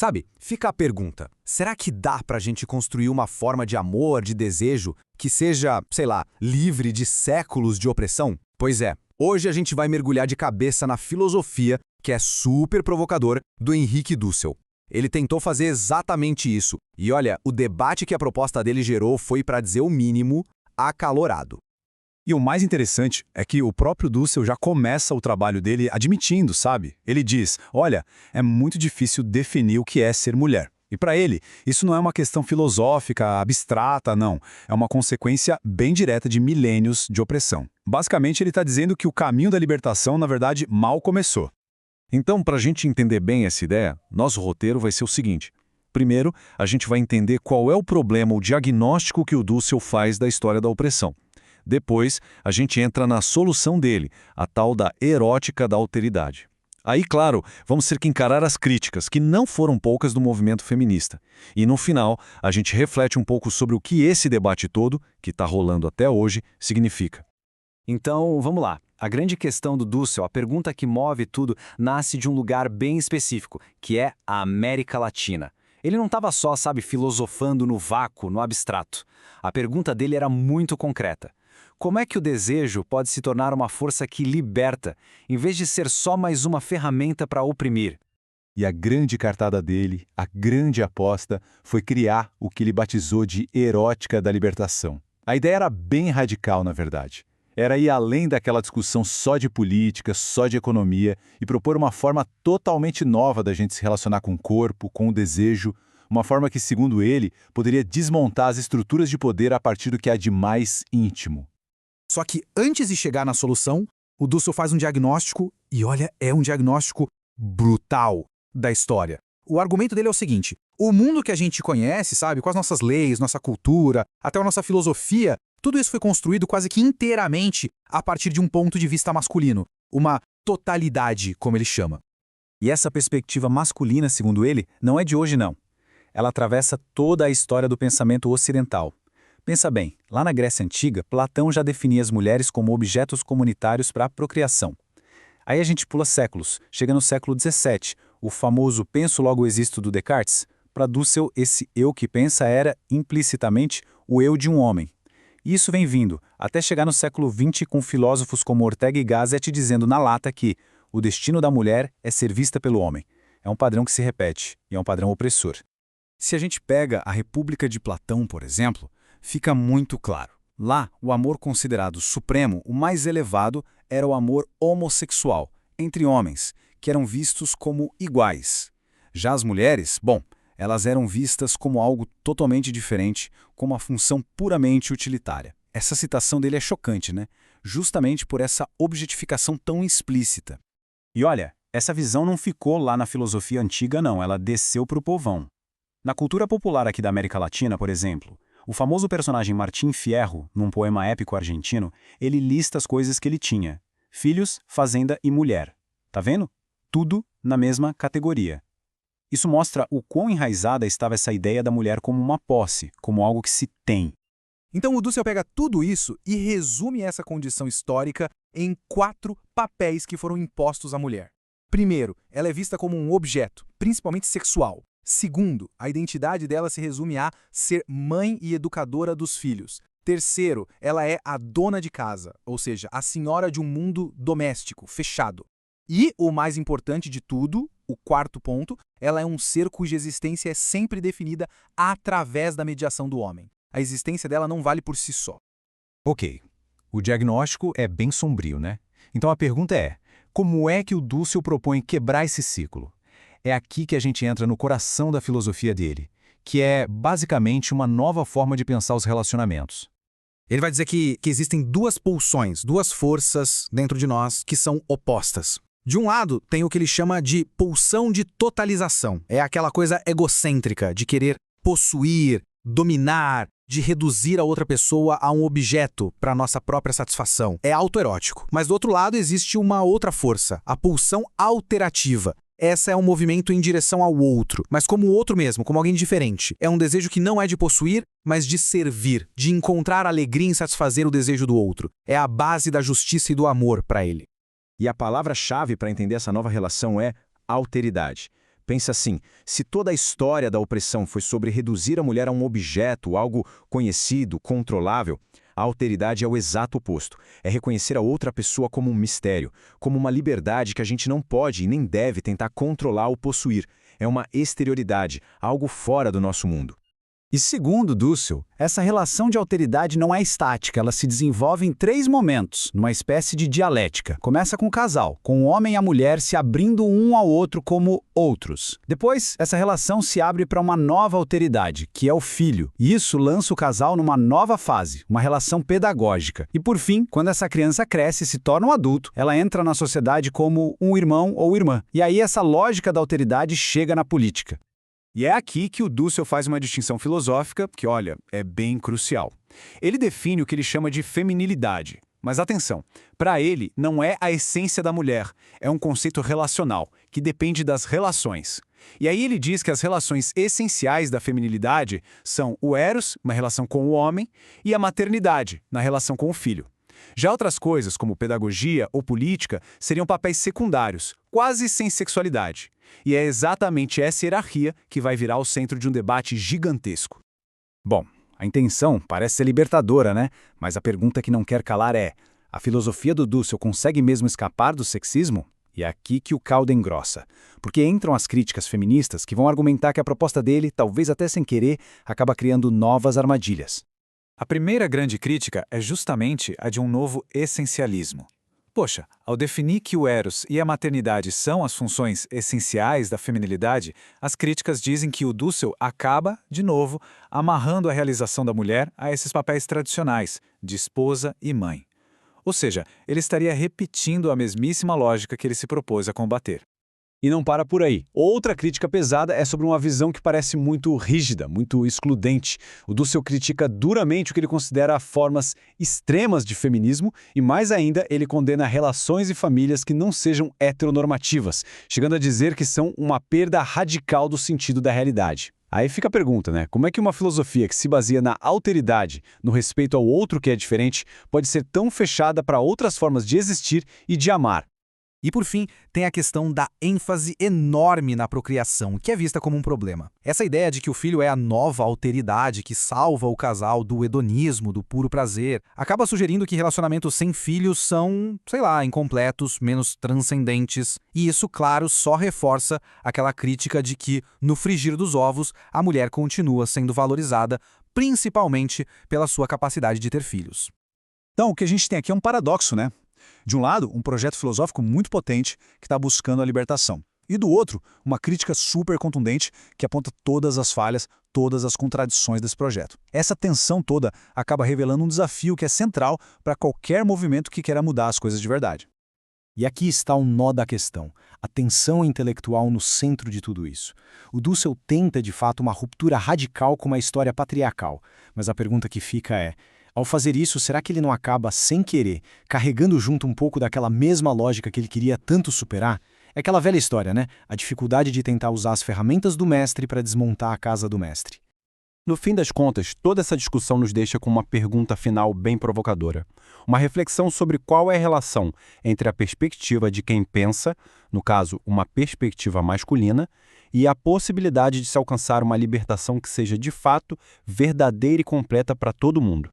Sabe, fica a pergunta, será que dá pra gente construir uma forma de amor, de desejo, que seja, sei lá, livre de séculos de opressão? Pois é, hoje a gente vai mergulhar de cabeça na filosofia, que é super provocador, do Henrique Dussel. Ele tentou fazer exatamente isso, e olha, o debate que a proposta dele gerou foi, para dizer o mínimo, acalorado. E o mais interessante é que o próprio Dussel já começa o trabalho dele admitindo, sabe? Ele diz, olha, é muito difícil definir o que é ser mulher. E para ele, isso não é uma questão filosófica, abstrata, não. É uma consequência bem direta de milênios de opressão. Basicamente, ele está dizendo que o caminho da libertação, na verdade, mal começou. Então, para a gente entender bem essa ideia, nosso roteiro vai ser o seguinte. Primeiro, a gente vai entender qual é o problema, o diagnóstico que o Dussel faz da história da opressão. Depois, a gente entra na solução dele, a tal da erótica da alteridade. Aí, claro, vamos ter que encarar as críticas, que não foram poucas do movimento feminista. E no final, a gente reflete um pouco sobre o que esse debate todo, que está rolando até hoje, significa. Então, vamos lá. A grande questão do Dussel, a pergunta que move tudo, nasce de um lugar bem específico, que é a América Latina. Ele não estava só, sabe, filosofando no vácuo, no abstrato. A pergunta dele era muito concreta. Como é que o desejo pode se tornar uma força que liberta, em vez de ser só mais uma ferramenta para oprimir? E a grande cartada dele, a grande aposta, foi criar o que ele batizou de erótica da libertação. A ideia era bem radical, na verdade. Era ir além daquela discussão só de política, só de economia, e propor uma forma totalmente nova da gente se relacionar com o corpo, com o desejo, uma forma que, segundo ele, poderia desmontar as estruturas de poder a partir do que há de mais íntimo. Só que antes de chegar na solução, o Dussel faz um diagnóstico, e olha, é um diagnóstico brutal da história. O argumento dele é o seguinte, o mundo que a gente conhece, sabe, com as nossas leis, nossa cultura, até a nossa filosofia, tudo isso foi construído quase que inteiramente a partir de um ponto de vista masculino, uma totalidade, como ele chama. E essa perspectiva masculina, segundo ele, não é de hoje não. Ela atravessa toda a história do pensamento ocidental. Pensa bem, lá na Grécia Antiga, Platão já definia as mulheres como objetos comunitários para a procriação. Aí a gente pula séculos, chega no século XVII, o famoso penso logo existo do Descartes. Para Dussel, esse eu que pensa era, implicitamente, o eu de um homem. E isso vem vindo, até chegar no século XX com filósofos como Ortega y Gasset dizendo na lata que o destino da mulher é ser vista pelo homem. É um padrão que se repete, e é um padrão opressor. Se a gente pega a República de Platão, por exemplo, fica muito claro. Lá, o amor considerado supremo, o mais elevado, era o amor homossexual, entre homens, que eram vistos como iguais. Já as mulheres, bom, elas eram vistas como algo totalmente diferente, com uma função puramente utilitária. Essa citação dele é chocante, né? Justamente por essa objetificação tão explícita. E olha, essa visão não ficou lá na filosofia antiga não, ela desceu para o povão. Na cultura popular aqui da América Latina, por exemplo, o famoso personagem Martim Fierro, num poema épico argentino, ele lista as coisas que ele tinha. Filhos, fazenda e mulher. Tá vendo? Tudo na mesma categoria. Isso mostra o quão enraizada estava essa ideia da mulher como uma posse, como algo que se tem. Então o Dussel pega tudo isso e resume essa condição histórica em 4 papéis que foram impostos à mulher. Primeiro, ela é vista como um objeto, principalmente sexual. Segundo, a identidade dela se resume a ser mãe e educadora dos filhos. Terceiro, ela é a dona de casa, ou seja, a senhora de um mundo doméstico, fechado. E, o mais importante de tudo, o 4º ponto, ela é um ser cuja existência é sempre definida através da mediação do homem. A existência dela não vale por si só. Ok, o diagnóstico é bem sombrio, né? Então a pergunta é, como é que o Dussel propõe quebrar esse ciclo? É aqui que a gente entra no coração da filosofia dele, que é basicamente uma nova forma de pensar os relacionamentos. Ele vai dizer que existem 2 pulsões, 2 forças dentro de nós que são opostas. De um lado, tem o que ele chama de pulsão de totalização. É aquela coisa egocêntrica, de querer possuir, dominar, de reduzir a outra pessoa a um objeto para nossa própria satisfação. É autoerótico. Mas do outro lado existe uma outra força, a pulsão alterativa. Essa é um movimento em direção ao outro, mas como o outro mesmo, como alguém diferente. É um desejo que não é de possuir, mas de servir, de encontrar alegria em satisfazer o desejo do outro. É a base da justiça e do amor para ele. E a palavra-chave para entender essa nova relação é alteridade. Pense assim, se toda a história da opressão foi sobre reduzir a mulher a um objeto, algo conhecido, controlável, a alteridade é o exato oposto. É reconhecer a outra pessoa como um mistério, como uma liberdade que a gente não pode e nem deve tentar controlar ou possuir. É uma exterioridade, algo fora do nosso mundo. E segundo Dussel, essa relação de alteridade não é estática, ela se desenvolve em 3 momentos, numa espécie de dialética. Começa com o casal, com o homem e a mulher se abrindo um ao outro como outros. Depois, essa relação se abre para uma nova alteridade, que é o filho. E isso lança o casal numa nova fase, uma relação pedagógica. E por fim, quando essa criança cresce e se torna um adulto, ela entra na sociedade como um irmão ou irmã. E aí essa lógica da alteridade chega na política. E é aqui que o Dussel faz uma distinção filosófica que, olha, é bem crucial. Ele define o que ele chama de feminilidade. Mas atenção, para ele não é a essência da mulher, é um conceito relacional, que depende das relações. E aí ele diz que as relações essenciais da feminilidade são o eros, uma relação com o homem, e a maternidade, na relação com o filho. Já outras coisas, como pedagogia ou política, seriam papéis secundários, quase sem sexualidade. E é exatamente essa hierarquia que vai virar o centro de um debate gigantesco. Bom, a intenção parece ser libertadora, né? Mas a pergunta que não quer calar é: a filosofia do Dussel consegue mesmo escapar do sexismo? E é aqui que o caldo engrossa. Porque entram as críticas feministas que vão argumentar que a proposta dele, talvez até sem querer, acaba criando novas armadilhas. A primeira grande crítica é justamente a de um novo essencialismo. Poxa, ao definir que o eros e a maternidade são as funções essenciais da feminilidade, as críticas dizem que o Dussel acaba, de novo, amarrando a realização da mulher a esses papéis tradicionais, de esposa e mãe. Ou seja, ele estaria repetindo a mesmíssima lógica que ele se propôs a combater. E não para por aí. Outra crítica pesada é sobre uma visão que parece muito rígida, muito excludente. O Dussel critica duramente o que ele considera formas extremas de feminismo e, mais ainda, ele condena relações e famílias que não sejam heteronormativas, chegando a dizer que são uma perda radical do sentido da realidade. Aí fica a pergunta, né? Como é que uma filosofia que se baseia na alteridade, no respeito ao outro que é diferente, pode ser tão fechada para outras formas de existir e de amar? E por fim, tem a questão da ênfase enorme na procriação, que é vista como um problema. Essa ideia de que o filho é a nova alteridade que salva o casal do hedonismo, do puro prazer, acaba sugerindo que relacionamentos sem filhos são, incompletos, menos transcendentes. E isso, claro, só reforça aquela crítica de que, no frigir dos ovos, a mulher continua sendo valorizada, principalmente pela sua capacidade de ter filhos. Então, o que a gente tem aqui é um paradoxo, né? De um lado, um projeto filosófico muito potente que está buscando a libertação. E do outro, uma crítica super contundente que aponta todas as falhas, todas as contradições desse projeto. Essa tensão toda acaba revelando um desafio que é central para qualquer movimento que queira mudar as coisas de verdade. E aqui está o nó da questão, a tensão intelectual no centro de tudo isso. O Dussel tenta, de fato, uma ruptura radical com uma história patriarcal, mas a pergunta que fica é: ao fazer isso, será que ele não acaba, sem querer, carregando junto um pouco daquela mesma lógica que ele queria tanto superar? É aquela velha história, né? A dificuldade de tentar usar as ferramentas do mestre para desmontar a casa do mestre. No fim das contas, toda essa discussão nos deixa com uma pergunta final bem provocadora. Uma reflexão sobre qual é a relação entre a perspectiva de quem pensa, no caso, uma perspectiva masculina, e a possibilidade de se alcançar uma libertação que seja de fato verdadeira e completa para todo mundo.